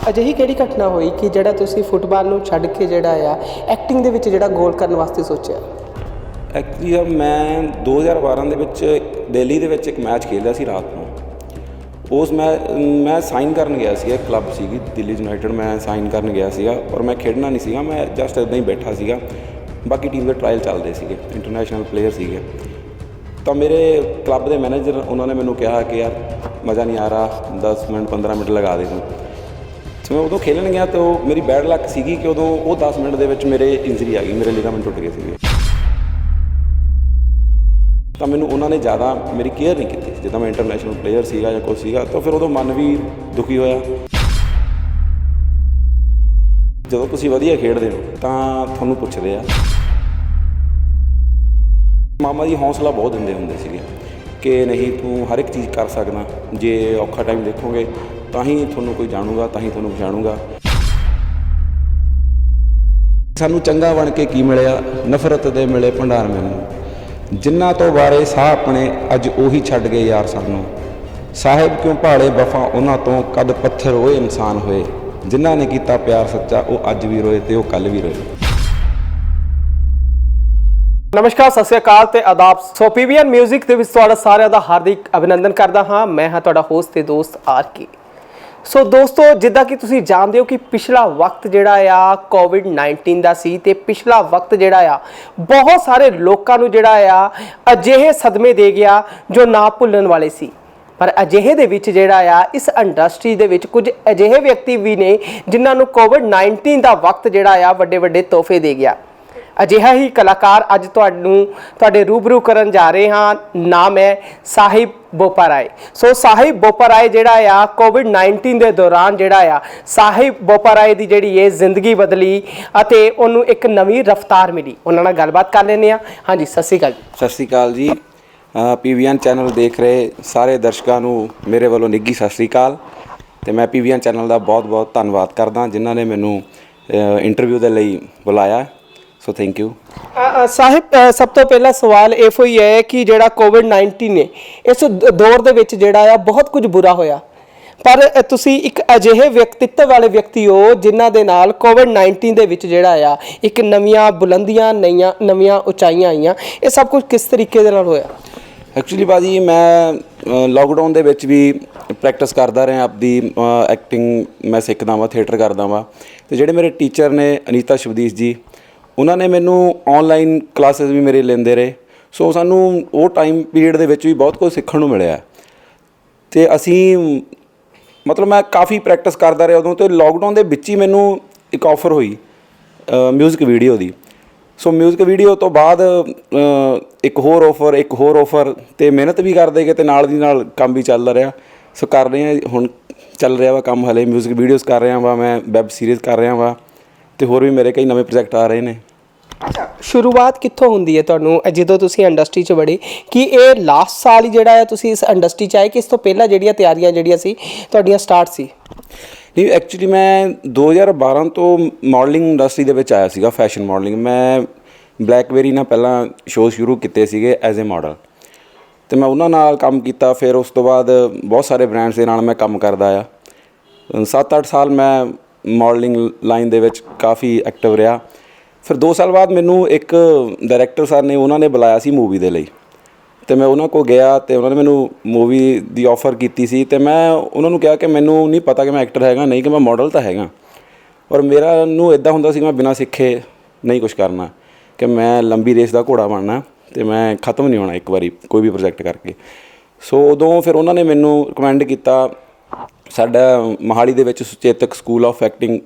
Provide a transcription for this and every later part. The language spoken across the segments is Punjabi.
ਅਜਿਹੀ ਕਿਹੜੀ ਘਟਨਾ ਹੋਈ ਕਿ ਜਿਹੜਾ ਤੁਸੀਂ ਫੁੱਟਬਾਲ ਨੂੰ ਛੱਡ ਕੇ ਜਿਹੜਾ ਆ ਐਕਟਿੰਗ ਦੇ ਵਿੱਚ ਜਿਹੜਾ ਗੋਲ ਕਰਨ ਵਾਸਤੇ ਸੋਚਿਆ? ਐਕਚੁਅਲੀ ਮੈਂ 2012 ਦੇ ਵਿੱਚ ਦਿੱਲੀ ਦੇ ਵਿੱਚ ਇੱਕ ਮੈਚ ਖੇਡਿਆ ਸੀ ਰਾਤ ਨੂੰ। ਉਸ ਮੈਂ ਸਾਈਨ ਕਰਨ ਗਿਆ ਸੀਗਾ, ਕਲੱਬ ਸੀਗੀ ਦਿੱਲੀ ਯੂਨਾਈਟਿਡ, ਮੈਂ ਸਾਈਨ ਕਰਨ ਗਿਆ ਸੀਗਾ ਔਰ ਮੈਂ ਖੇਡਣਾ ਨਹੀਂ ਸੀਗਾ, ਮੈਂ ਜਸਟ ਇੱਦਾਂ ਹੀ ਬੈਠਾ ਸੀਗਾ। ਬਾਕੀ ਟੀਮ ਦੇ ਟਰਾਇਲ ਚੱਲਦੇ ਸੀਗੇ, ਇੰਟਰਨੈਸ਼ਨਲ ਪਲੇਅਰ ਸੀਗੇ। ਤਾਂ ਮੇਰੇ ਕਲੱਬ ਦੇ ਮੈਨੇਜਰ ਉਹਨਾਂ ਨੇ ਮੈਨੂੰ ਕਿਹਾ ਕਿ ਯਾਰ ਮਜ਼ਾ ਨਹੀਂ ਆ ਰਿਹਾ, 10 ਮਿੰਟ 15 ਮਿੰਟ ਲਗਾ ਦੇ ਤੂੰ। ਸੋ ਮੈਂ ਉਦੋਂ ਖੇਲਣ ਗਿਆ ਤਾਂ ਮੇਰੀ ਬੈਡ ਲੱਕ ਸੀਗੀ ਕਿ ਉਦੋਂ ਉਹ 10 ਮਿੰਟ ਦੇ ਵਿੱਚ ਮੇਰੇ ਇੰਜਰੀ ਆ ਗਈ, ਮੇਰੇ ਲਿਗਾਮੈਂਟ ਟੁੱਟ ਗਏ ਸੀਗੇ। ਤਾਂ ਮੈਨੂੰ ਉਹਨਾਂ ਨੇ ਜ਼ਿਆਦਾ ਮੇਰੀ ਕੇਅਰ ਨਹੀਂ ਕੀਤੀ, ਜਿੱਦਾਂ ਮੈਂ ਇੰਟਰਨੈਸ਼ਨਲ ਪਲੇਅਰ ਸੀਗਾ ਜਾਂ ਕੁਛ ਸੀਗਾ। ਤਾਂ ਫਿਰ ਉਦੋਂ ਮਨ ਵੀ ਦੁਖੀ ਹੋਇਆ। ਜਦੋਂ ਤੁਸੀਂ ਵਧੀਆ ਖੇਡਦੇ ਹੋ ਤਾਂ ਤੁਹਾਨੂੰ ਪੁੱਛਦੇ ਆ। ਮਾਮਾ ਜੀ ਹੌਸਲਾ ਬਹੁਤ ਦਿੰਦੇ ਹੁੰਦੇ ਸੀਗੇ ਕਿ ਨਹੀਂ ਤੂੰ ਹਰ ਇੱਕ ਚੀਜ਼ ਕਰ ਸਕਦਾ, ਜੇ ਔਖਾ ਟਾਈਮ ਦੇਖੋਗੇ ਤਾਂ ਹੀ ਤੁਹਾਨੂੰ ਕੋਈ ਜਾਣੂਗਾ, ਤਾਂ ਹੀ ਤੁਹਾਨੂੰ ਪਛਾਣੂਗਾ। ਸਾਨੂੰ ਚੰਗਾ ਬਣ ਕੇ ਕੀ ਮਿਲਿਆ, ਨਫ਼ਰਤ ਦੇ ਮਿਲੇ ਭੰਡਾਰ ਮੈਨੂੰ। ਜਿਨ੍ਹਾਂ ਤੋਂ ਵਾਰੇ ਸਾਹ ਆਪਣੇ ਅੱਜ ਉਹੀ ਛੱਡ ਗਏ ਯਾਰ ਸਾਨੂੰ। ਸਾਹਿਬ ਕਿਉਂ ਭਾਲੇ ਵਫਾ ਉਹਨਾਂ ਤੋਂ, ਕਦ ਪੱਥਰ ਹੋਏ ਇਨਸਾਨ ਹੋਏ। ਜਿਨ੍ਹਾਂ ਨੇ ਕੀਤਾ ਪਿਆਰ ਸੱਚਾ ਉਹ ਅੱਜ ਵੀ ਰੋਏ ਤੇ ਉਹ ਕੱਲ੍ਹ ਵੀ ਰੋਏ। ਨਮਸਕਾਰ, ਸਤਿ ਸ਼੍ਰੀ ਅਕਾਲ ਤੇ ਆਦਾਬ। ਸੋ ਪੀਵੀਐਨ ਮਿਊਜ਼ਿਕ ਦੇ ਵਿੱਚ ਤੁਹਾਡਾ ਸਾਰਿਆਂ ਦਾ ਹਾਰਦਿਕ ਅਭਿਨੰਦਨ ਕਰਦਾ ਹਾਂ। ਮੈਂ ਹਾਂ ਤੁਹਾਡਾ ਹੋਸਟ ਤੇ ਦੋਸਤ ਆਰਕੇ। ਸੋ ਦੋਸਤੋ, ਜਿੱਦਾਂ ਕਿ ਤੁਸੀਂ ਜਾਣਦੇ ਹੋ ਕਿ ਪਿਛਲਾ ਵਕਤ ਜਿਹੜਾ ਆ ਕੋਵਿਡ-19 ਦਾ ਸੀ ਤੇ ਪਿਛਲਾ ਵਕਤ ਜਿਹੜਾ ਆ ਬਹੁਤ ਸਾਰੇ ਲੋਕਾਂ ਨੂੰ ਜਿਹੜਾ ਆ ਅਜਿਹੇ ਸਦਮੇ ਦੇ ਗਿਆ ਜੋ ਨਾ ਭੁੱਲਣ ਵਾਲੇ ਸੀ। ਪਰ ਅਜਿਹੇ ਦੇ ਵਿੱਚ ਜਿਹੜਾ ਆ ਇਸ ਇੰਡਸਟਰੀ ਦੇ ਵਿੱਚ ਕੁਝ ਅਜਿਹੇ ਵਿਅਕਤੀ ਵੀ ਨੇ ਜਿਨ੍ਹਾਂ ਨੂੰ ਕੋਵਿਡ-19 ਦਾ ਵਕਤ ਜਿਹੜਾ ਆ ਵੱਡੇ ਵੱਡੇ ਤੋਹਫੇ ਦੇ ਗਿਆ। ਅਜਿਹਾ ਹੀ ਕਲਾਕਾਰ ਅੱਜ ਤੁਹਾਡੇ ਰੂਬਰੂ ਕਰਨ ਜਾ ਰਹੇ ਹਾਂ। ਨਾਮ ਹੈ ਸਾਹਿਬ ਬੋਪਾਰਾਏ। ਸੋ ਸਾਹਿਬ ਬੋਪਾਰਾਏ ਜਿਹੜਾ ਆ ਕੋਵਿਡ-19 ਦੇ ਦੌਰਾਨ ਜਿਹੜਾ ਆ ਸਾਹਿਬ ਬੋਪਾਰਾਏ ਦੀ ਜਿਹੜੀ ਇਹ ਜ਼ਿੰਦਗੀ ਬਦਲੀ ਅਤੇ ਉਹਨੂੰ ਇੱਕ ਨਵੀਂ ਰਫ਼ਤਾਰ ਮਿਲੀ। ਉਹਨਾਂ ਨਾਲ ਗੱਲਬਾਤ ਕਰ ਲੈਂਦੇ ਹਾਂ। ਹਾਂਜੀ, ਸਤਿ ਸ਼੍ਰੀ ਅਕਾਲ ਜੀ। ਸਤਿ ਸ਼੍ਰੀ ਅਕਾਲ ਜੀ। ਪੀਵੀਐਨ ਚੈਨਲ ਦੇਖ ਰਹੇ ਸਾਰੇ ਦਰਸ਼ਕਾਂ ਨੂੰ ਮੇਰੇ ਵੱਲੋਂ ਨਿੱਘੀ ਸਤਿ ਸ਼੍ਰੀ ਅਕਾਲ। ਅਤੇ ਮੈਂ ਪੀਵੀਐਨ ਚੈਨਲ ਦਾ ਬਹੁਤ ਬਹੁਤ ਧੰਨਵਾਦ ਕਰਦਾ ਜਿਨ੍ਹਾਂ ਨੇ ਮੈਨੂੰ ਇੰਟਰਵਿਊ ਦੇ ਲਈ ਬੁਲਾਇਆ। So thank you. ਸਾਹਿਬ, ਸਭ ਤੋਂ ਪਹਿਲਾ ਸਵਾਲ ਇਹੋ ਹੀ ਹੈ ਕਿ ਜਿਹੜਾ ਕੋਵਿਡ-19 ਨੇ ਇਸ ਦੌਰ ਦੇ ਵਿੱਚ ਜਿਹੜਾ ਆ ਬਹੁਤ ਕੁਝ ਬੁਰਾ ਹੋਇਆ, ਪਰ ਤੁਸੀਂ ਇੱਕ ਅਜਿਹੇ ਵਿਅਕਤੀਤਵ ਵਾਲੇ ਵਿਅਕਤੀ ਹੋ ਜਿਨ੍ਹਾਂ ਦੇ ਨਾਲ ਕੋਵਿਡ-19 ਦੇ ਵਿੱਚ ਜਿਹੜਾ ਆ ਇੱਕ ਨਵੀਆਂ ਬੁਲੰਦੀਆਂ, ਨਵੀਆਂ ਉਚਾਈਆਂ ਆਈਆਂ। ਇਹ ਸਭ ਕੁਝ ਕਿਸ ਤਰੀਕੇ ਦੇ ਨਾਲ ਹੋਇਆ? ਐਕਚੁਅਲੀ ਭਾਜੀ ਮੈਂ ਲੋਕਡਾਊਨ ਦੇ ਵਿੱਚ ਵੀ ਪ੍ਰੈਕਟਿਸ ਕਰਦਾ ਰਿਹਾ ਆਪਦੀ ਐਕਟਿੰਗ। ਮੈਂ ਸਿੱਖਦਾ ਵਾਂ, ਥੀਏਟਰ ਕਰਦਾ ਵਾਂ। ਅਤੇ ਜਿਹੜੇ ਮੇਰੇ ਟੀਚਰ ਨੇ ਅਨੀਤਾ ਸ਼ਬਦੀਸ਼ ਜੀ, ਉਹਨਾਂ ਨੇ ਮੈਨੂੰ ਔਨਲਾਈਨ ਕਲਾਸਿਸ ਵੀ ਮੇਰੇ ਲੈਂਦੇ ਰਹੇ। ਸੋ ਸਾਨੂੰ ਉਹ ਟਾਈਮ ਪੀਰੀਅਡ ਦੇ ਵਿੱਚ ਵੀ ਬਹੁਤ ਕੁਝ ਸਿੱਖਣ ਨੂੰ ਮਿਲਿਆ। ਅਤੇ ਅਸੀਂ ਮਤਲਬ ਮੈਂ ਕਾਫੀ ਪ੍ਰੈਕਟਿਸ ਕਰਦਾ ਰਿਹਾ ਉਦੋਂ। ਅਤੇ ਲੋਕਡਾਊਨ ਦੇ ਵਿੱਚ ਹੀ ਮੈਨੂੰ ਇੱਕ ਆਫਰ ਹੋਈ ਮਿਊਜ਼ਿਕ ਵੀਡੀਓ ਦੀ। ਸੋ ਮਿਊਜ਼ਿਕ ਵੀਡੀਓ ਤੋਂ ਬਾਅਦ ਇੱਕ ਹੋਰ ਆਫਰ ਅਤੇ ਮਿਹਨਤ ਵੀ ਕਰਦੇ ਗਏ ਅਤੇ ਨਾਲ ਦੀ ਨਾਲ ਕੰਮ ਵੀ ਚੱਲਦਾ ਰਿਹਾ। ਸੋ ਕਰ ਰਹੇ ਹਾਂ, ਹੁਣ ਚੱਲ ਰਿਹਾ ਵਾ ਕੰਮ। ਹਲੇ ਮਿਊਜ਼ਿਕ ਵੀਡੀਓਜ਼ ਕਰ ਰਿਹਾ ਵਾ, ਮੈਂ ਵੈੱਬ ਸੀਰੀਜ਼ ਕਰ ਰਿਹਾ ਵਾ ਅਤੇ ਹੋਰ ਵੀ ਮੇਰੇ ਕਈ ਨਵੇਂ ਪ੍ਰੋਜੈਕਟ ਆ ਰਹੇ ਨੇ। ਅੱਛਾ, ਸ਼ੁਰੂਆਤ ਕਿੱਥੋਂ ਹੁੰਦੀ ਹੈ ਤੁਹਾਨੂੰ ਜਦੋਂ ਤੁਸੀਂ ਇੰਡਸਟਰੀ 'ਚ ਵੜੇ? ਕਿ ਇਹ ਲਾਸਟ ਸਾਲ ਹੀ ਜਿਹੜਾ ਹੈ ਤੁਸੀਂ ਇਸ ਇੰਡਸਟਰੀ 'ਚ ਆਏ ਕਿ ਇਸ ਤੋਂ ਪਹਿਲਾਂ ਜਿਹੜੀਆਂ ਤਿਆਰੀਆਂ ਜਿਹੜੀਆਂ ਸੀ ਤੁਹਾਡੀਆਂ ਸਟਾਰਟ ਸੀ? ਨਹੀਂ, ਐਕਚੁਅਲੀ ਮੈਂ 2012 ਤੋਂ ਮਾਡਲਿੰਗ ਇੰਡਸਟਰੀ ਦੇ ਵਿੱਚ ਆਇਆ ਸੀਗਾ, ਫੈਸ਼ਨ ਮਾਡਲਿੰਗ। ਮੈਂ ਬਲੈਕਬੇਰੀ ਨਾਲ ਪਹਿਲਾਂ ਸ਼ੋਅ ਸ਼ੁਰੂ ਕੀਤੇ ਸੀਗੇ ਐਜ਼ ਏ ਮਾਡਲ, ਅਤੇ ਮੈਂ ਉਹਨਾਂ ਨਾਲ ਕੰਮ ਕੀਤਾ। ਫਿਰ ਉਸ ਤੋਂ ਬਾਅਦ ਬਹੁਤ ਸਾਰੇ ਬ੍ਰਾਂਡਸ ਦੇ ਨਾਲ ਮੈਂ ਕੰਮ ਕਰਦਾ ਆ। 7-8 ਸਾਲ ਮੈਂ ਮਾਡਲਿੰਗ ਲਾਈਨ ਦੇ ਵਿੱਚ ਕਾਫੀ ਐਕਟਿਵ ਰਿਹਾ। ਫਿਰ 2 ਸਾਲ ਬਾਅਦ ਮੈਨੂੰ ਇੱਕ ਡਾਇਰੈਕਟਰ ਸਰ ਨੇ ਉਹਨਾਂ ਨੇ ਬੁਲਾਇਆ ਸੀ ਮੂਵੀ ਦੇ ਲਈ, ਅਤੇ ਮੈਂ ਉਹਨਾਂ ਕੋਲ ਗਿਆ ਅਤੇ ਉਹਨਾਂ ਨੇ ਮੈਨੂੰ ਮੂਵੀ ਦੀ ਆਫਰ ਕੀਤੀ ਸੀ। ਅਤੇ ਮੈਂ ਉਹਨਾਂ ਨੂੰ ਕਿਹਾ ਕਿ ਮੈਨੂੰ ਨਹੀਂ ਪਤਾ ਕਿ ਮੈਂ ਐਕਟਰ ਹੈਗਾ, ਨਹੀਂ ਕਿ ਮੈਂ ਮਾਡਲ ਤਾਂ ਹੈਗਾ। ਔਰ ਮੇਰਾ ਨੂੰ ਇੱਦਾਂ ਹੁੰਦਾ ਸੀ ਕਿ ਮੈਂ ਬਿਨਾਂ ਸਿੱਖੇ ਨਹੀਂ ਕੁਛ ਕਰਨਾ, ਕਿ ਮੈਂ ਲੰਬੀ ਰੇਸ ਦਾ ਘੋੜਾ ਬਣਨਾ ਅਤੇ ਮੈਂ ਖ਼ਤਮ ਨਹੀਂ ਹੋਣਾ ਇੱਕ ਵਾਰੀ ਕੋਈ ਵੀ ਪ੍ਰੋਜੈਕਟ ਕਰਕੇ। ਸੋ ਉਦੋਂ ਫਿਰ ਉਹਨਾਂ ਨੇ ਮੈਨੂੰ ਰਿਕਮੈਂਡ ਕੀਤਾ। ਸਾਡਾ ਮੋਹਾਲੀ ਦੇ ਵਿੱਚ ਸੁਚੇਤਕ ਸਕੂਲ ਆਫ ਐਕਟਿੰਗ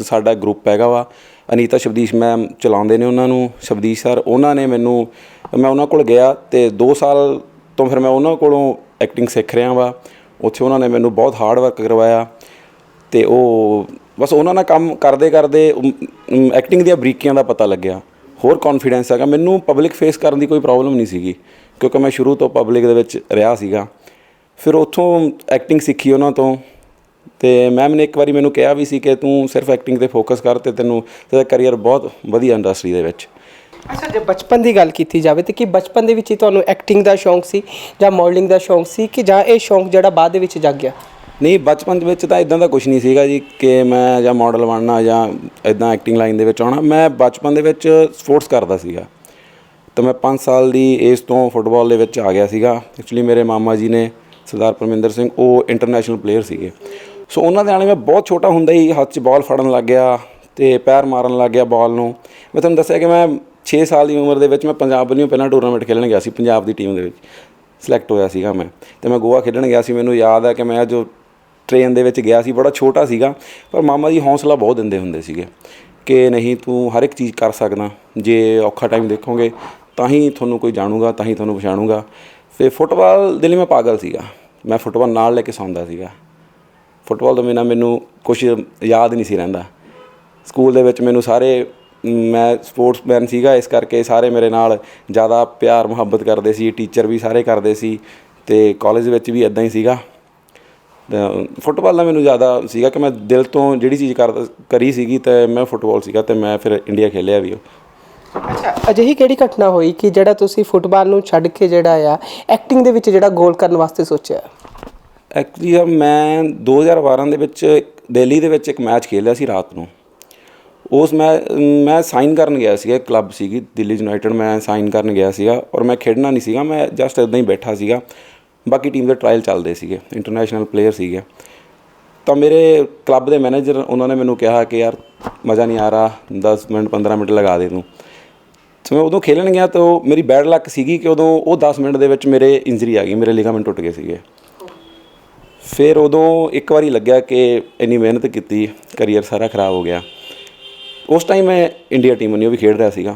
ਸਾਡਾ ਗਰੁੱਪ ਹੈਗਾ ਵਾ। ਅਨੀਤਾ ਸ਼ਬਦੀਸ਼ ਮੈਮ ਚਲਾਉਂਦੇ ਨੇ ਉਹਨਾਂ ਨੂੰ, ਸ਼ਬਦੀਸ਼ ਸਰ। ਉਹਨਾਂ ਨੇ ਮੈਂ ਉਹਨਾਂ ਕੋਲ ਗਿਆ ਅਤੇ 2 ਸਾਲ ਤੋਂ ਫਿਰ ਮੈਂ ਉਹਨਾਂ ਕੋਲੋਂ ਐਕਟਿੰਗ ਸਿੱਖ ਰਿਹਾ ਵਾ। ਉੱਥੇ ਉਹਨਾਂ ਨੇ ਮੈਨੂੰ ਬਹੁਤ ਹਾਰਡ ਵਰਕ ਕਰਵਾਇਆ ਅਤੇ ਉਹ ਬਸ ਉਹਨਾਂ ਨਾਲ ਕੰਮ ਕਰਦੇ ਕਰਦੇ ਐਕਟਿੰਗ ਦੀਆਂ ਬਰੀਕੀਆਂ ਦਾ ਪਤਾ ਲੱਗਿਆ। ਹੋਰ ਕੌਨਫੀਡੈਂਸ ਹੈਗਾ ਮੈਨੂੰ। ਪਬਲਿਕ ਫੇਸ ਕਰਨ ਦੀ ਕੋਈ ਪ੍ਰੋਬਲਮ ਨਹੀਂ ਸੀਗੀ ਕਿਉਂਕਿ ਮੈਂ ਸ਼ੁਰੂ ਤੋਂ ਪਬਲਿਕ ਦੇ ਵਿੱਚ ਰਿਹਾ ਸੀਗਾ। ਫਿਰ ਉੱਥੋਂ ਐਕਟਿੰਗ ਸਿੱਖੀ ਉਹਨਾਂ ਤੋਂ। ਅਤੇ ਮੈਮ ਨੇ ਇੱਕ ਵਾਰੀ ਮੈਨੂੰ ਕਿਹਾ ਵੀ ਸੀ ਕਿ ਤੂੰ ਸਿਰਫ ਐਕਟਿੰਗ 'ਤੇ ਫੋਕਸ ਕਰ ਅਤੇ ਤੇਰਾ ਕਰੀਅਰ ਬਹੁਤ ਵਧੀਆ ਇੰਡਸਟਰੀ ਦੇ ਵਿੱਚ। ਅੱਛਾ, ਜੇ ਬਚਪਨ ਦੀ ਗੱਲ ਕੀਤੀ ਜਾਵੇ ਤਾਂ ਕੀ ਬਚਪਨ ਦੇ ਵਿੱਚ ਹੀ ਤੁਹਾਨੂੰ ਐਕਟਿੰਗ ਦਾ ਸ਼ੌਂਕ ਸੀ ਜਾਂ ਮਾਡਲਿੰਗ ਦਾ ਸ਼ੌਂਕ ਸੀ, ਕਿ ਜਾਂ ਇਹ ਸ਼ੌਂਕ ਜਿਹੜਾ ਬਾਅਦ ਦੇ ਵਿੱਚ ਜਾਗ ਗਿਆ? ਨਹੀਂ, ਬਚਪਨ ਦੇ ਵਿੱਚ ਤਾਂ ਇਦਾਂ ਦਾ ਕੁਝ ਨਹੀਂ ਸੀਗਾ ਜੀ ਕਿ ਮੈਂ ਜਾਂ ਮਾਡਲ ਬਣਨਾ ਜਾਂ ਇਦਾਂ ਐਕਟਿੰਗ ਲਾਈਨ ਦੇ ਵਿੱਚ ਆਉਣਾ। ਮੈਂ ਬਚਪਨ ਦੇ ਵਿੱਚ ਸਪੋਰਟਸ ਕਰਦਾ ਸੀਗਾ, ਤਾਂ ਮੈਂ 5 ਸਾਲ ਦੀ ਏਜ ਤੋਂ ਫੁੱਟਬਾਲ ਦੇ ਵਿੱਚ ਆ ਗਿਆ ਸੀਗਾ। ਐਕਚੁਅਲੀ ਮੇਰੇ ਮਾਮਾ ਜੀ ਨੇ ਸਰਦਾਰ ਪਰਮਿੰਦਰ ਸਿੰਘ, ਉਹ ਇੰਟਰਨੈਸ਼ਨਲ ਪਲੇਅਰ ਸੀਗੇ। ਸੋ ਉਹਨਾਂ ਦੇ ਨਾਲ ਮੈਂ ਬਹੁਤ ਛੋਟਾ ਹੁੰਦਾ ਹੀ ਹੱਥ 'ਚ ਬਾਲ ਫੜਨ ਲੱਗ ਗਿਆ ਅਤੇ ਪੈਰ ਮਾਰਨ ਲੱਗ ਗਿਆ ਬਾਲ ਨੂੰ। ਮੈਂ ਤੁਹਾਨੂੰ ਦੱਸਿਆ ਕਿ ਮੈਂ 6 ਸਾਲ ਦੀ ਉਮਰ ਦੇ ਵਿੱਚ ਮੈਂ ਪੰਜਾਬ ਵੱਲੋਂ ਪਹਿਲਾਂ ਟੂਰਨਾਮੈਂਟ ਖੇਡਣ ਗਿਆ ਸੀ। ਪੰਜਾਬ ਦੀ ਟੀਮ ਦੇ ਵਿੱਚ ਸਿਲੈਕਟ ਹੋਇਆ ਸੀਗਾ ਮੈਂ, ਅਤੇ ਮੈਂ ਗੋਆ ਖੇਡਣ ਗਿਆ ਸੀ। ਮੈਨੂੰ ਯਾਦ ਹੈ ਕਿ ਮੈਂ ਜੋ ਟ੍ਰੇਨ ਦੇ ਵਿੱਚ ਗਿਆ ਸੀ, ਬੜਾ ਛੋਟਾ ਸੀਗਾ, ਪਰ ਮਾਮਾ ਜੀ ਹੌਸਲਾ ਬਹੁਤ ਦਿੰਦੇ ਹੁੰਦੇ ਸੀਗੇ ਕਿ ਨਹੀਂ, ਤੂੰ ਹਰ ਇੱਕ ਚੀਜ਼ ਕਰ ਸਕਦਾ, ਜੇ ਔਖਾ ਟਾਈਮ ਦੇਖੋਗੇ ਤਾਂ ਹੀ ਤੁਹਾਨੂੰ ਕੋਈ ਜਾਣੂਗਾ, ਤਾਂ ਹੀ ਤੁਹਾਨੂੰ ਪਛਾਣੂਗਾ। ਫਿਰ ਫੁੱਟਬਾਲ ਦੇ ਲਈ ਮੈਂ ਪਾਗਲ ਸੀਗਾ, ਮੈਂ ਫੁੱਟਬਾਲ ਨਾਲ ਲੈ ਕੇ ਸੌਂਦਾ ਸੀਗਾ। ਫੁੱਟਬਾਲ ਤੋਂ ਬਿਨਾਂ ਮੈਨੂੰ ਕੁਛ ਯਾਦ ਨਹੀਂ ਸੀ ਰਹਿੰਦਾ। ਸਕੂਲ ਦੇ ਵਿੱਚ ਮੈਨੂੰ ਸਾਰੇ, ਮੈਂ ਸਪੋਰਟਸਮੈਨ ਸੀਗਾ, ਇਸ ਕਰਕੇ ਸਾਰੇ ਮੇਰੇ ਨਾਲ ਜ਼ਿਆਦਾ ਪਿਆਰ ਮੁਹੱਬਤ ਕਰਦੇ ਸੀ, ਟੀਚਰ ਵੀ ਸਾਰੇ ਕਰਦੇ ਸੀ, ਅਤੇ ਕਾਲਜ ਵਿੱਚ ਵੀ ਇੱਦਾਂ ਹੀ ਸੀਗਾ। ਫੁੱਟਬਾਲ ਦਾ ਮੈਨੂੰ ਜ਼ਿਆਦਾ ਸੀਗਾ ਕਿ ਮੈਂ ਦਿਲ ਤੋਂ ਜਿਹੜੀ ਚੀਜ਼ ਕਰੀ ਸੀਗੀ, ਅਤੇ ਮੈਂ ਫੁੱਟਬਾਲ ਸੀਗਾ, ਅਤੇ ਮੈਂ ਫਿਰ ਇੰਡੀਆ ਖੇਲਿਆ ਵੀ ਉਹ। ਅੱਛਾ, ਅਜਿਹੀ ਕਿਹੜੀ ਘਟਨਾ ਹੋਈ ਕਿ ਜਿਹੜਾ ਤੁਸੀਂ ਫੁੱਟਬਾਲ ਨੂੰ ਛੱਡ ਕੇ ਜਿਹੜਾ ਆ ਐਕਟਿੰਗ ਦੇ ਵਿੱਚ ਜਿਹੜਾ ਗੋਲ ਕਰਨ ਵਾਸਤੇ ਸੋਚਿਆ? ਐਕਚੁਅਲੀ ਮੈਂ 2012 ਦੇ ਵਿੱਚ ਦਿੱਲੀ ਦੇ ਵਿੱਚ ਇੱਕ ਮੈਚ ਖੇਲਿਆ ਸੀ ਰਾਤ ਨੂੰ। ਉਸ ਮੈਂ ਸਾਈਨ ਕਰਨ ਗਿਆ ਸੀਗਾ, ਕਲੱਬ ਸੀਗੀ ਦਿੱਲੀ ਯੂਨਾਈਟਿਡ, ਮੈਂ ਸਾਈਨ ਕਰਨ ਗਿਆ ਸੀਗਾ, ਔਰ ਮੈਂ ਖੇਡਣਾ ਨਹੀਂ ਸੀਗਾ, ਮੈਂ ਜਸਟ ਇੱਦਾਂ ਹੀ ਬੈਠਾ ਸੀਗਾ। ਬਾਕੀ ਟੀਮ ਦੇ ਟਰਾਇਲ ਚੱਲਦੇ ਸੀਗੇ, ਇੰਟਰਨੈਸ਼ਨਲ ਪਲੇਅਰ ਸੀਗੇ। ਤਾਂ ਮੇਰੇ ਕਲੱਬ ਦੇ ਮੈਨੇਜਰ, ਉਹਨਾਂ ਨੇ ਮੈਨੂੰ ਕਿਹਾ ਕਿ ਯਾਰ ਮਜ਼ਾ ਨਹੀਂ ਆ ਰਿਹਾ, 10 ਮਿੰਟ 15 ਮਿੰਟ ਲਗਾ ਦੇ ਤੂੰ। ਸੋ ਮੈਂ ਉਦੋਂ ਖੇਲਣ ਗਿਆ ਤਾਂ ਮੇਰੀ ਬੈਡ ਲੱਕ ਸੀਗੀ ਕਿ ਉਦੋਂ ਉਹ 10 ਮਿੰਟ ਦੇ ਵਿੱਚ ਮੇਰੇ ਇੰਜਰੀ ਆ ਗਈ, ਮੇਰੇ ਲਿਗਾਮੈਂਟ ਟੁੱਟ ਗਏ ਸੀਗੇ। ਫਿਰ ਉਦੋਂ ਇੱਕ ਵਾਰੀ ਲੱਗਿਆ ਕਿ ਇੰਨੀ ਮਿਹਨਤ ਕੀਤੀ, ਕਰੀਅਰ ਸਾਰਾ ਖ਼ਰਾਬ ਹੋ ਗਿਆ। ਉਸ ਟਾਈਮ ਮੈਂ ਇੰਡੀਆ ਟੀਮ ਨਹੀਂ, ਉਹ ਵੀ ਖੇਡ ਰਿਹਾ ਸੀਗਾ।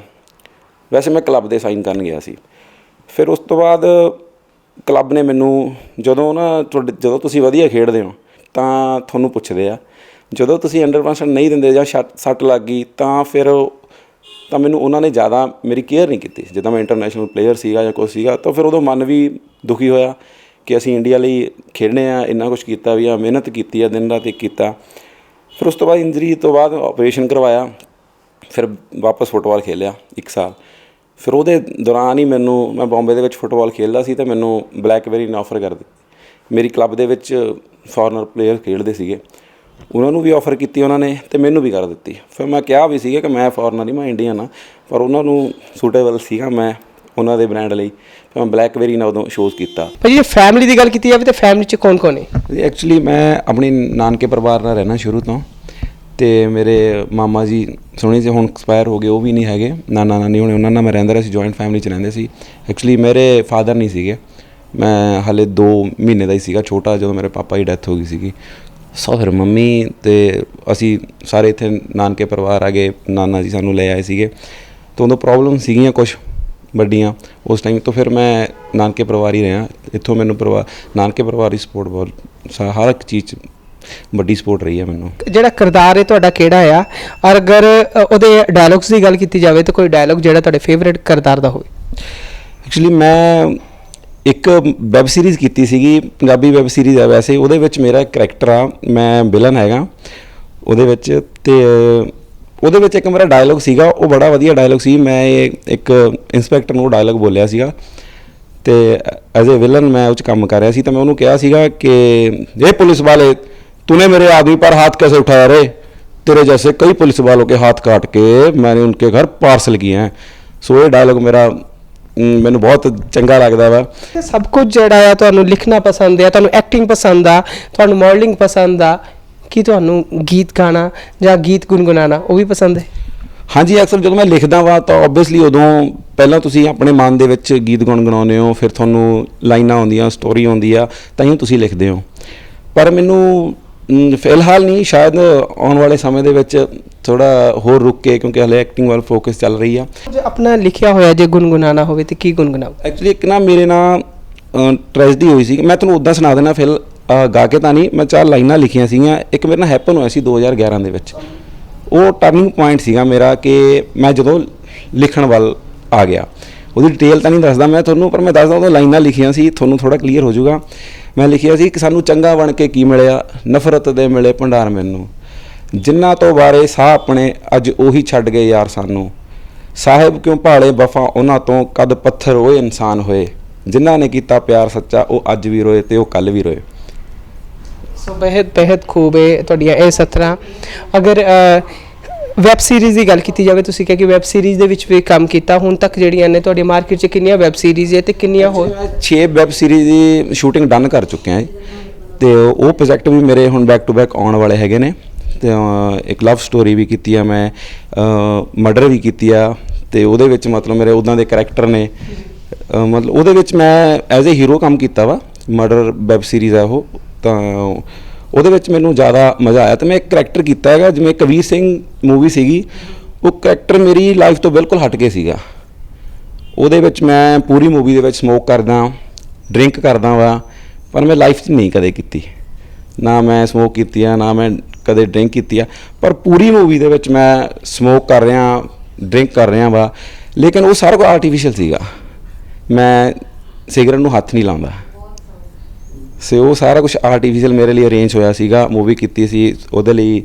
ਵੈਸੇ ਮੈਂ ਕਲੱਬ ਦੇ ਸਾਈਨ ਕਰਨ ਗਿਆ ਸੀ। ਫਿਰ ਉਸ ਤੋਂ ਬਾਅਦ ਕਲੱਬ ਨੇ ਮੈਨੂੰ, ਜਦੋਂ ਤੁਸੀਂ ਵਧੀਆ ਖੇਡਦੇ ਹੋ ਤਾਂ ਤੁਹਾਨੂੰ ਪੁੱਛਦੇ ਆ, ਜਦੋਂ ਤੁਸੀਂ 100% ਨਹੀਂ ਦਿੰਦੇ ਜਾਂ ਸੱਟ ਲੱਗ ਗਈ ਤਾਂ ਮੈਨੂੰ ਉਹਨਾਂ ਨੇ ਜ਼ਿਆਦਾ ਮੇਰੀ ਕੇਅਰ ਨਹੀਂ ਕੀਤੀ। ਜਿੱਦਾਂ ਮੈਂ ਇੰਟਰਨੈਸ਼ਨਲ ਪਲੇਅਰ ਸੀਗਾ ਜਾਂ ਕੁਛ ਸੀਗਾ, ਤਾਂ ਫਿਰ ਉਦੋਂ ਮਨ ਵੀ ਦੁਖੀ ਹੋਇਆ ਕਿ ਅਸੀਂ ਇੰਡੀਆ ਲਈ ਖੇਡਣੇ ਆ, ਇੰਨਾ ਕੁਛ ਕੀਤਾ ਵੀ ਆ, ਮਿਹਨਤ ਕੀਤੀ ਆ, ਦਿਨ ਰਾਤ ਇੱਕ ਕੀਤਾ। ਫਿਰ ਉਸ ਤੋਂ ਬਾਅਦ ਇੰਜਰੀ ਤੋਂ ਬਾਅਦ ਆਪਰੇਸ਼ਨ ਕਰਵਾਇਆ, ਫਿਰ ਵਾਪਸ ਫੁੱਟਬਾਲ ਖੇਲਿਆ 1 ਸਾਲ। ਫਿਰ ਉਹਦੇ ਦੌਰਾਨ ਹੀ ਮੈਂ ਬੰਬੇ ਦੇ ਵਿੱਚ ਫੁੱਟਬਾਲ ਖੇਡਦਾ ਸੀ, ਅਤੇ ਮੈਨੂੰ ਬਲੈਕਬੇਰੀ ਨੇ ਆਫਰ ਕਰ ਦਿੱਤੀ। ਮੇਰੀ ਕਲੱਬ ਦੇ ਵਿੱਚ ਫੋਰਨਰ ਪਲੇਅਰ ਖੇਡਦੇ ਸੀਗੇ, ਉਹਨਾਂ ਨੂੰ ਵੀ ਆਫਰ ਕੀਤੀ ਉਹਨਾਂ ਨੇ, ਅਤੇ ਮੈਨੂੰ ਵੀ ਕਰ ਦਿੱਤੀ। ਫਿਰ ਮੈਂ ਕਿਹਾ ਵੀ ਸੀਗਾ ਕਿ ਮੈਂ ਫੋਰਨਰ ਨਹੀਂ, ਮੈਂ ਇੰਡੀਅਨ ਆ, ਪਰ ਉਹਨਾਂ ਨੂੰ ਸੂਟੇਬਲ ਸੀਗਾ ਮੈਂ ਉਹਨਾਂ ਦੇ ਬ੍ਰਾਂਡ ਲਈ। ਫਿਰ ਮੈਂ ਬਲੈਕਬੇਰੀ ਨਾਲ ਉਦੋਂ ਸ਼ੋਅ ਕੀਤਾ। ਭਾਜੀ ਜੇ ਫੈਮਿਲੀ ਦੀ ਗੱਲ ਕੀਤੀ ਜਾਵੇ ਤਾਂ ਫੈਮਿਲੀ 'ਚ ਕੌਣ ਕੌਣ ਹੈ? ਐਕਚੁਅਲੀ ਮੈਂ ਆਪਣੀ ਨਾਨਕੇ ਪਰਿਵਾਰ ਨਾਲ ਰਹਿਣਾ ਸ਼ੁਰੂ ਤੋਂ, ਅਤੇ ਮੇਰੇ ਮਾਮਾ ਜੀ ਸੋਹਣੇ ਜਿਹੇ ਹੁਣ ਐਕਸਪਾਇਰ ਹੋ ਗਏ, ਉਹ ਵੀ ਨਹੀਂ ਹੈਗੇ। ਨਾਨਾ ਨਾਨੀ ਹੋਣੇ, ਉਹਨਾਂ ਨਾਲ ਮੈਂ ਰਹਿੰਦਾ ਰਿਹਾ ਸੀ, ਜੁਆਇੰਟ ਫੈਮਿਲੀ 'ਚ ਰਹਿੰਦੇ ਸੀ। ਐਕਚੁਅਲੀ ਮੇਰੇ ਫਾਦਰ ਨਹੀਂ ਸੀਗੇ, ਮੈਂ ਹਾਲੇ 2 ਮਹੀਨੇ ਦਾ ਹੀ ਸੀਗਾ ਛੋਟਾ, ਜਦੋਂ ਮੇਰੇ ਪਾਪਾ ਦੀ ਡੈਥ ਹੋ ਗਈ ਸੀਗੀ। ਸੋ ਫਿਰ ਮੰਮੀ ਅਤੇ ਅਸੀਂ ਸਾਰੇ ਇੱਥੇ ਨਾਨਕੇ ਪਰਿਵਾਰ ਆ ਗਏ, ਨਾਨਾ ਜੀ ਸਾਨੂੰ ਲੈ ਆਏ ਸੀਗੇ। ਤਾਂ ਉਦੋਂ ਪ੍ਰੋਬਲਮ ਸੀਗੀਆਂ ਕੁਛ ਵੱਡੀਆਂ ਉਸ ਟਾਈਮ ਤੋਂ। ਫਿਰ ਮੈਂ ਨਾਨਕੇ ਪਰਿਵਾਰ ਹੀ ਰਿਹਾ, ਇੱਥੋਂ ਮੈਨੂੰ ਨਾਨਕੇ ਪਰਿਵਾਰ ਦੀ ਸਪੋਰਟ ਬਹੁਤ ਹਰ ਇੱਕ ਚੀਜ਼ 'ਚ ਵੱਡੀ ਸਪੋਰਟ ਰਹੀ ਹੈ ਮੈਨੂੰ। ਜਿਹੜਾ ਕਿਰਦਾਰ ਹੈ ਤੁਹਾਡਾ ਕਿਹੜਾ ਆ, ਔਰ ਅਗਰ ਉਹਦੇ ਡਾਇਲੌਗਸ ਦੀ ਗੱਲ ਕੀਤੀ ਜਾਵੇ ਤਾਂ ਕੋਈ ਡਾਇਲੌਗ ਜਿਹੜਾ ਤੁਹਾਡੇ ਫੇਵਰੇਟ ਕਿਰਦਾਰ ਦਾ ਹੋਵੇ? ਐਕਚੁਅਲੀ ਮੈਂ ਇੱਕ ਵੈੱਬ ਸੀਰੀਜ਼ ਕੀਤੀ ਸੀਗੀ, ਪੰਜਾਬੀ ਵੈੱਬ ਸੀਰੀਜ਼ ਹੈ ਵੈਸੇ, ਉਹਦੇ ਵਿੱਚ ਮੇਰਾ ਕਰੈਕਟਰ ਆ, ਮੈਂ ਵਿਲਨ ਹੈਗਾ ਉਹਦੇ ਵਿੱਚ। ਅਤੇ ਉਹਦੇ ਵਿੱਚ ਇੱਕ ਮੇਰਾ ਡਾਇਲੌਗ ਸੀਗਾ, ਉਹ ਬੜਾ ਵਧੀਆ ਡਾਇਲੌਗ ਸੀ। ਮੈਂ ਇੱਕ ਇੰਸਪੈਕਟਰ ਨੂੰ ਡਾਇਲੌਗ ਬੋਲਿਆ ਸੀਗਾ, ਅਤੇ ਐਜ਼ ਏ ਵਿਲਨ ਮੈਂ ਉਹ 'ਚ ਕੰਮ ਕਰ ਰਿਹਾ ਸੀ। ਤਾਂ ਮੈਂ ਉਹਨੂੰ ਕਿਹਾ ਸੀਗਾ ਕਿ ਇਹ ਪੁਲਿਸ ਵਾਲੇ, तूने मेरे आदमी पर हाथ कैसे उठाया रे? तेरे जैसे कई पुलिस वालों के हाथ काट के मैंने उनके घर पार्सल किए हैं। सो ये डायलॉग मेरा ਮੈਨੂੰ ਬਹੁਤ ਚੰਗਾ ਲੱਗਦਾ ਵਾ। ਸਭ ਕੁਝ ਜਿਹੜਾ ਆ ਤੁਹਾਨੂੰ ਲਿਖਣਾ ਪਸੰਦ ਆ, ਤੁਹਾਨੂੰ ਐਕਟਿੰਗ ਪਸੰਦ ਆ, ਤੁਹਾਨੂੰ ਮਾਡਲਿੰਗ ਪਸੰਦ ਆ, ਕੀ ਤੁਹਾਨੂੰ ਗੀਤ ਗਾਣਾ ਜਾਂ ਗੀਤ ਗੁਣਗੁਣਾਉਣਾ ਉਹ ਵੀ ਪਸੰਦ ਹੈ? ਹਾਂਜੀ, ਅਕਸਰ ਜਦੋਂ ਮੈਂ ਲਿਖਦਾ ਵਾ ਤਾਂ ਓਬਵੀਅਸਲੀ ਉਦੋਂ ਪਹਿਲਾਂ ਤੁਸੀਂ ਆਪਣੇ ਮਨ ਦੇ ਵਿੱਚ ਗੀਤ ਗੁਣਗੁਣਾਉਂਦੇ ਹੋ, ਫਿਰ ਤੁਹਾਨੂੰ ਲਾਈਨਾਂ ਆਉਂਦੀਆਂ, ਸਟੋਰੀ ਆਉਂਦੀ ਆ, ਤਾਂ ਹੀ ਤੁਸੀਂ ਲਿਖਦੇ ਹੋ। ਪਰ ਮੈਨੂੰ ਫਿਲਹਾਲ ਨਹੀਂ, ਸ਼ਾਇਦ ਆਉਣ ਵਾਲੇ ਸਮੇਂ ਦੇ ਵਿੱਚ ਥੋੜ੍ਹਾ ਹੋਰ ਰੁਕ ਕੇ, ਕਿਉਂਕਿ ਹਲੇ ਐਕਟਿੰਗ ਵੱਲ ਫੋਕਸ ਚੱਲ ਰਹੀ ਆ। ਜੇ ਆਪਣਾ ਲਿਖਿਆ ਹੋਇਆ ਜੇ ਗੁਣਗੁਣਾਉਣਾ ਹੋਵੇ ਤਾਂ ਕੀ ਗੁਣਗੁਣਾਓ? ਐਕਚੁਅਲੀ ਇੱਕ ਨਾ ਮੇਰੇ ਨਾਲ ਟ੍ਰੈਜਡੀ ਹੋਈ ਸੀ, ਮੈਂ ਤੁਹਾਨੂੰ ਉੱਦਾਂ ਸੁਣਾ ਦੇਣਾ, ਫਿਰ ਗਾ ਕੇ ਤਾਂ ਨਹੀਂ। ਮੈਂ 4 ਲਾਈਨਾਂ ਲਿਖੀਆਂ ਸੀਗੀਆਂ। ਇੱਕ ਮੇਰੇ ਨਾਲ ਹੈਪਨ ਹੋਇਆ ਸੀ 2011 ਦੇ ਵਿੱਚ। ਉਹ ਟਰਨਿੰਗ ਪੁਆਇੰਟ ਸੀਗਾ ਮੇਰਾ ਕਿ ਮੈਂ ਜਦੋਂ ਲਿਖਣ ਵੱਲ ਆ ਗਿਆ। ਉਹਦੀ ਡਿਟੇਲ ਤਾਂ ਨਹੀਂ ਦੱਸਦਾ ਮੈਂ ਤੁਹਾਨੂੰ, ਪਰ ਮੈਂ ਦੱਸਦਾ ਉਦੋਂ ਲਾਈਨਾਂ ਲਿਖੀਆਂ ਸੀ, ਤੁਹਾਨੂੰ ਥੋੜ੍ਹਾ ਕਲੀਅਰ ਹੋ ਜਾਊਗਾ। ਮੈਂ ਲਿਖਿਆ ਸੀ ਕਿ ਸਾਨੂੰ ਚੰਗਾ ਬਣ ਕੇ ਕੀ ਮਿਲਿਆ, ਨਫ਼ਰਤ ਦੇ ਮਿਲੇ ਭੰਡਾਰ ਮੈਨੂੰ, ਜਿਨ੍ਹਾਂ ਤੋਂ ਬਾਰੇ ਸਾਹ ਆਪਣੇ ਅੱਜ ਉਹੀ ਛੱਡ ਗਏ ਯਾਰ ਸਾਨੂੰ, ਸਾਹਿਬ ਕਿਉਂ ਭਾਲੇ ਵਫਾ ਉਹਨਾਂ ਤੋਂ, ਕਦ ਪੱਥਰ ਉਹ ਇਨਸਾਨ ਹੋਏ, ਜਿਨ੍ਹਾਂ ਨੇ ਕੀਤਾ ਪਿਆਰ ਸੱਚਾ ਉਹ ਅੱਜ ਵੀ ਰੋਏ ਅਤੇ ਉਹ ਕੱਲ੍ਹ ਵੀ ਰੋਏ। ਸੋ ਬੇहद ਖੂਬ ਹੈ ਤੁਹਾਡੀਆਂ ਇਹ ਸਤਰਾਂ। ਅਗਰ ਵੈਬ ਸੀਰੀਜ਼ ਦੀ ਗੱਲ ਕੀਤੀ ਜਾਵੇ, ਤੁਸੀਂ ਕਿਹਾ ਕਿ ਵੈਬ ਸੀਰੀਜ਼ ਦੇ ਵਿੱਚ ਵੀ ਕੰਮ ਕੀਤਾ, ਹੁਣ ਤੱਕ ਜਿਹੜੀਆਂ ਨੇ ਤੁਹਾਡੀ ਮਾਰਕੀਟ 'ਚ ਕਿੰਨੀਆਂ ਵੈਬ ਸੀਰੀਜ਼ ਹੈ ਤੇ ਕਿੰਨੀਆਂ ਹੋਰ? ਮੈਂ 6 ਵੈਬ ਸੀਰੀਜ਼ ਦੀ ਸ਼ੂਟਿੰਗ ਡਨ ਕਰ ਚੁੱਕਿਆ ਹਾਂ ਤੇ ਉਹ ਪ੍ਰੋਜੈਕਟ ਵੀ ਮੇਰੇ ਹੁਣ ਬੈਕ ਟੂ ਬੈਕ ਆਉਣ ਵਾਲੇ ਹੈਗੇ ਨੇ। ਤੇ ਇੱਕ ਲਵ ਸਟੋਰੀ ਵੀ ਕੀਤੀ ਆ ਮੈਂ, ਮਰਡਰ ਵੀ ਕੀਤੀ ਆ ਤੇ ਉਹਦੇ ਵਿੱਚ ਮਤਲਬ ਮੇਰੇ ਉੱਦਾਂ ਦੇ ਕਰੈਕਟਰ ਨੇ, ਮਤਲਬ ਉਹਦੇ ਵਿੱਚ ਮੈਂ ਐਜ਼ ਏ ਹੀਰੋ ਕੰਮ ਕੀਤਾ ਵਾ। ਮਰਡਰ ਵੈਬ ਸੀਰੀਜ਼ ਹੈ ਉਹ, ਤਾਂ ਉਹਦੇ ਵਿੱਚ ਮੈਨੂੰ ਜ਼ਿਆਦਾ ਮਜ਼ਾ ਆਇਆ। ਤੇ ਮੈਂ ਇੱਕ ਕਰੈਕਟਰ ਕੀਤਾ ਹੈਗਾ ਜਿਵੇਂ ਕਬੀਰ ਸਿੰਘ ਮੂਵੀ ਸੀਗੀ, ਉਹ ਕਰੈਕਟਰ ਮੇਰੀ ਲਾਈਫ ਤੋਂ ਬਿਲਕੁਲ ਹਟ ਕੇ ਸੀਗਾ। ਉਹਦੇ ਵਿੱਚ ਮੈਂ ਪੂਰੀ ਮੂਵੀ ਦੇ ਵਿੱਚ ਸਮੋਕ ਕਰਦਾ, ਡਰਿੰਕ ਕਰਦਾ ਵਾ, ਪਰ ਮੈਂ ਲਾਈਫ 'ਚ ਨਹੀਂ ਕਦੇ ਕੀਤੀ। ਨਾ ਮੈਂ ਸਮੋਕ ਕੀਤੀ ਆ, ਨਾ ਮੈਂ ਕਦੇ ਡਰਿੰਕ ਕੀਤੀ ਆ, ਪਰ ਪੂਰੀ ਮੂਵੀ ਦੇ ਵਿੱਚ ਮੈਂ ਸਮੋਕ ਕਰ ਰਿਹਾ, ਡਰਿੰਕ ਕਰ ਰਿਹਾ ਵਾ, ਲੇਕਿਨ ਉਹ ਸਾਰਾ ਕੁਝ ਆਰਟੀਫਿਸ਼ੀਅਲ ਸੀਗਾ। ਮੈਂ ਸਿਗਰਟ ਨੂੰ ਹੱਥ ਨਹੀਂ ਲਾਉਂਦਾ ਸੀ, ਉਹ ਸਾਰਾ ਕੁਝ ਆਰਟੀਫਿਸ਼ੀਅਲ ਮੇਰੇ ਲਈ ਅਰੇਂਜ ਹੋਇਆ ਸੀਗਾ। ਮੂਵੀ ਕੀਤੀ ਸੀ ਉਹਦੇ ਲਈ,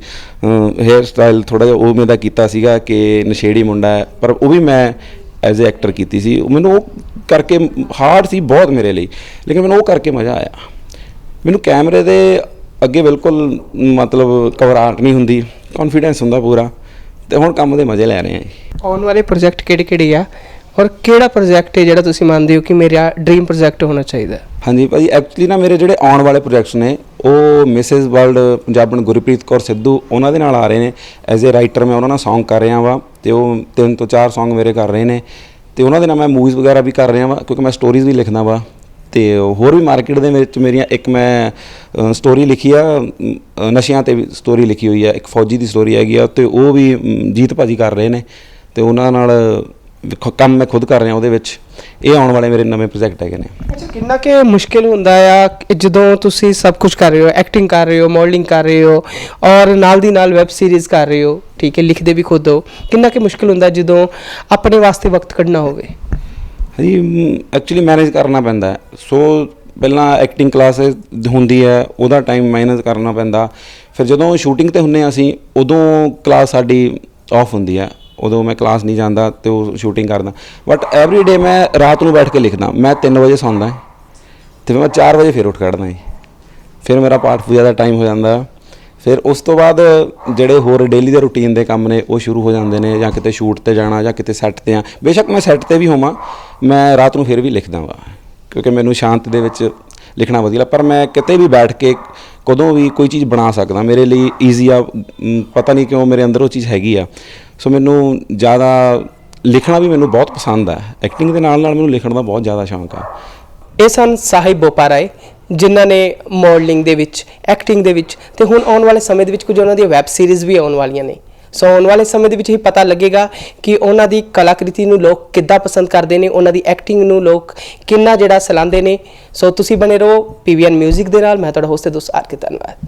ਹੇਅਰ ਸਟਾਈਲ ਥੋੜ੍ਹਾ ਜਿਹਾ ਉਹ ਮੇਰਾ ਕੀਤਾ ਸੀਗਾ ਕਿ ਨਸ਼ੇੜੀ ਮੁੰਡਾ ਹੈ, ਪਰ ਉਹ ਵੀ ਮੈਂ ਐਜ਼ ਏ ਐਕਟਰ ਕੀਤੀ ਸੀ। ਮੈਨੂੰ ਉਹ ਕਰਕੇ ਹਾਰਡ ਸੀ ਬਹੁਤ ਮੇਰੇ ਲਈ, ਲੇਕਿਨ ਮੈਨੂੰ ਉਹ ਕਰਕੇ ਮਜ਼ਾ ਆਇਆ। ਮੈਨੂੰ ਕੈਮਰੇ ਦੇ ਅੱਗੇ ਬਿਲਕੁਲ ਮਤਲਬ ਘਬਰਾਹਟ ਨਹੀਂ ਹੁੰਦੀ, ਕੌਨਫੀਡੈਂਸ ਹੁੰਦਾ ਪੂਰਾ, ਤੇ ਹੁਣ ਕੰਮ ਦੇ ਮਜ਼ੇ ਲੈ ਰਹੇ ਹਾਂ ਜੀ। ਆਉਣ ਵਾਲੇ ਪ੍ਰੋਜੈਕਟ ਕਿਹੜੇ ਆ ਔਰ ਕਿਹੜਾ ਪ੍ਰੋਜੈਕਟ ਹੈ ਜਿਹੜਾ ਤੁਸੀਂ ਮੰਨਦੇ ਹੋ ਕਿ ਮੇਰਾ ਡ੍ਰੀਮ ਪ੍ਰੋਜੈਕਟ ਹੋਣਾ ਚਾਹੀਦਾ? ਹਾਂਜੀ ਭਾਜੀ, ਐਕਚੁਅਲੀ ਨਾ ਮੇਰੇ ਜਿਹੜੇ ਆਉਣ ਵਾਲੇ ਪ੍ਰੋਜੈਕਟਸ ਨੇ ਉਹ ਮਿਸਿਸ ਵਰਲਡ ਪੰਜਾਬਣ ਗੁਰਪ੍ਰੀਤ ਕੌਰ ਸਿੱਧੂ ਉਹਨਾਂ ਦੇ ਨਾਲ ਆ ਰਹੇ ਨੇ। ਐਜ਼ ਏ ਰਾਈਟਰ ਮੈਂ ਉਹਨਾਂ ਨਾਲ ਸੌਂਗ ਕਰ ਰਿਹਾ ਵਾ, ਤੇ ਉਹ 3 ਤੋਂ 4 ਸੌਂਗ ਮੇਰੇ ਕਰ ਰਹੇ ਨੇ, ਤੇ ਉਹਨਾਂ ਦੇ ਨਾਲ ਮੈਂ ਮੂਵੀਜ਼ ਵਗੈਰਾ ਵੀ ਕਰ ਰਿਹਾ ਵਾ, ਕਿਉਂਕਿ ਮੈਂ ਸਟੋਰੀਜ਼ ਵੀ ਲਿਖਦਾ ਵਾ। ਤੇ ਹੋਰ ਵੀ ਮਾਰਕੀਟ ਦੇ ਵਿੱਚ ਮੇਰੀਆਂ, ਇੱਕ ਮੈਂ ਸਟੋਰੀ ਲਿਖੀ ਆ ਨਸ਼ਿਆਂ 'ਤੇ ਵੀ ਸਟੋਰੀ ਲਿਖੀ ਹੋਈ ਆ, ਇੱਕ ਫੌਜੀ ਦੀ ਸਟੋਰੀ ਹੈਗੀ ਆ, ਤੇ ਉਹ ਵੀ ਜੀਤ ਭਾਜੀ ਕਰ ਰਹੇ ਨੇ, ਤੇ ਉਹਨਾਂ ਨਾਲ ਕੰਮ ਮੈਂ ਖੁਦ ਕਰ ਰਿਹਾ ਉਹਦੇ ਵਿੱਚ। ਇਹ ਆਉਣ ਵਾਲੇ ਮੇਰੇ ਨਵੇਂ ਪ੍ਰੋਜੈਕਟ ਹੈਗੇ ਨੇ। ਅੱਛਾ, ਕਿੰਨਾ ਕਿ ਮੁਸ਼ਕਿਲ ਹੁੰਦਾ ਆ ਜਦੋਂ ਤੁਸੀਂ ਸਭ ਕੁਝ ਕਰ ਰਹੇ ਹੋ, ਐਕਟਿੰਗ ਕਰ ਰਹੇ ਹੋ, ਮਾਡਲਿੰਗ ਕਰ ਰਹੇ ਹੋ ਔਰ ਨਾਲ ਦੀ ਨਾਲ ਵੈਬ ਸੀਰੀਜ਼ ਕਰ ਰਹੇ ਹੋ, ਠੀਕ ਹੈ, ਲਿਖਦੇ ਵੀ ਖੁਦ ਹੋ, ਕਿੰਨਾ ਕਿ ਮੁਸ਼ਕਿਲ ਹੁੰਦਾ ਜਦੋਂ ਆਪਣੇ ਵਾਸਤੇ ਵਕਤ ਕੱਢਣਾ ਹੋਵੇ? ਹਾਂਜੀ, ਐਕਚੁਅਲੀ ਮੈਨੇਜ ਕਰਨਾ ਪੈਂਦਾ ਹੈ। ਸੋ ਪਹਿਲਾਂ ਐਕਟਿੰਗ ਕਲਾਸਿਸ ਹੁੰਦੀ ਹੈ, ਉਹਦਾ ਟਾਈਮ ਮੈਨੇਜ ਕਰਨਾ ਪੈਂਦਾ। ਫਿਰ ਜਦੋਂ ਸ਼ੂਟਿੰਗ 'ਤੇ ਹੁੰਦੇ ਹਾਂ ਅਸੀਂ, ਉਦੋਂ ਕਲਾਸ ਸਾਡੀ ਆਫ ਹੁੰਦੀ ਹੈ, ਉਦੋਂ ਮੈਂ ਕਲਾਸ ਨਹੀਂ ਜਾਂਦਾ ਅਤੇ ਉਹ ਸ਼ੂਟਿੰਗ ਕਰਦਾ। ਬਟ ਐਵਰੀ ਡੇ ਮੈਂ ਰਾਤ ਨੂੰ ਬੈਠ ਕੇ ਲਿਖਦਾ। ਮੈਂ 3 ਵਜੇ ਸੌਂਦਾ ਅਤੇ ਮੈਂ 4 ਵਜੇ ਫਿਰ ਉੱਠ ਖੜ੍ਹਦਾ ਜੀ। ਫਿਰ ਮੇਰਾ ਪਾਠ ਪੂਜਾ ਦਾ ਟਾਈਮ ਹੋ ਜਾਂਦਾ। ਫਿਰ ਉਸ ਤੋਂ ਬਾਅਦ ਜਿਹੜੇ ਹੋਰ ਡੇਲੀ ਦੇ ਰੂਟੀਨ ਦੇ ਕੰਮ ਨੇ ਉਹ ਸ਼ੁਰੂ ਹੋ ਜਾਂਦੇ ਨੇ, ਜਾਂ ਕਿਤੇ ਸ਼ੂਟ 'ਤੇ ਜਾਣਾ ਜਾਂ ਕਿਤੇ ਸੈੱਟ 'ਤੇ ਆ। ਬੇਸ਼ੱਕ ਮੈਂ ਸੈੱਟ 'ਤੇ ਵੀ ਹੋਵਾਂ, ਮੈਂ ਰਾਤ ਨੂੰ ਫਿਰ ਵੀ ਲਿਖਦਾ ਵਾ, ਕਿਉਂਕਿ ਮੈਨੂੰ ਸ਼ਾਂਤ ਦੇ ਵਿੱਚ ਲਿਖਣਾ ਵਧੀਆ। ਪਰ ਮੈਂ ਕਿਤੇ ਵੀ ਬੈਠ ਕੇ ਕਦੋਂ ਵੀ ਕੋਈ ਚੀਜ਼ ਬਣਾ ਸਕਦਾ, ਮੇਰੇ ਲਈ ਈਜ਼ੀ ਆ। ਪਤਾ ਨਹੀਂ ਕਿਉਂ ਮੇਰੇ ਅੰਦਰ ਉਹ ਚੀਜ਼ ਹੈਗੀ ਆ। ਸੋ ਮੈਨੂੰ ਜ਼ਿਆਦਾ ਲਿਖਣਾ ਵੀ ਮੈਨੂੰ ਬਹੁਤ ਪਸੰਦ ਹੈ। ਐਕਟਿੰਗ ਦੇ ਨਾਲ ਨਾਲ ਮੈਨੂੰ ਲਿਖਣ ਦਾ ਬਹੁਤ ਜ਼ਿਆਦਾ ਸ਼ੌਂਕ ਆ। ਇਹ ਸਨ ਸਾਹਿਬ ਬੋਪਾਰਾਏ, ਜਿਨ੍ਹਾਂ ਨੇ ਮਾਡਲਿੰਗ ਦੇ ਵਿੱਚ, ਐਕਟਿੰਗ ਦੇ ਵਿੱਚ, ਤੇ ਹੁਣ ਆਉਣ ਵਾਲੇ ਸਮੇਂ ਦੇ ਵਿੱਚ ਕੁਝ ਉਹਨਾਂ ਦੀਆਂ ਵੈਬ ਸੀਰੀਜ਼ ਵੀ ਆਉਣ ਵਾਲੀਆਂ ਨੇ। ਸੋ ਆਉਣ ਵਾਲੇ ਸਮੇਂ ਦੇ ਵਿੱਚ ਹੀ ਪਤਾ ਲੱਗੇਗਾ ਕਿ ਉਹਨਾਂ ਦੀ ਕਲਾਕ੍ਰਿਤੀ ਨੂੰ ਲੋਕ ਕਿੱਦਾਂ ਪਸੰਦ ਕਰਦੇ ਨੇ, ਉਹਨਾਂ ਦੀ ਐਕਟਿੰਗ ਨੂੰ ਲੋਕ ਕਿੰਨਾ ਜਿਹੜਾ ਸਲਾਹੁੰਦੇ ਨੇ। ਸੋ ਤੁਸੀਂ ਬਣੇ ਰਹੋ PVN ਮਿਊਜ਼ਿਕ ਦੇ ਨਾਲ। ਮੈਂ ਤੁਹਾਡਾ ਹੋਸਟ ਦੋਸਤ ਆਰ ਕੇ। ਧੰਨਵਾਦ।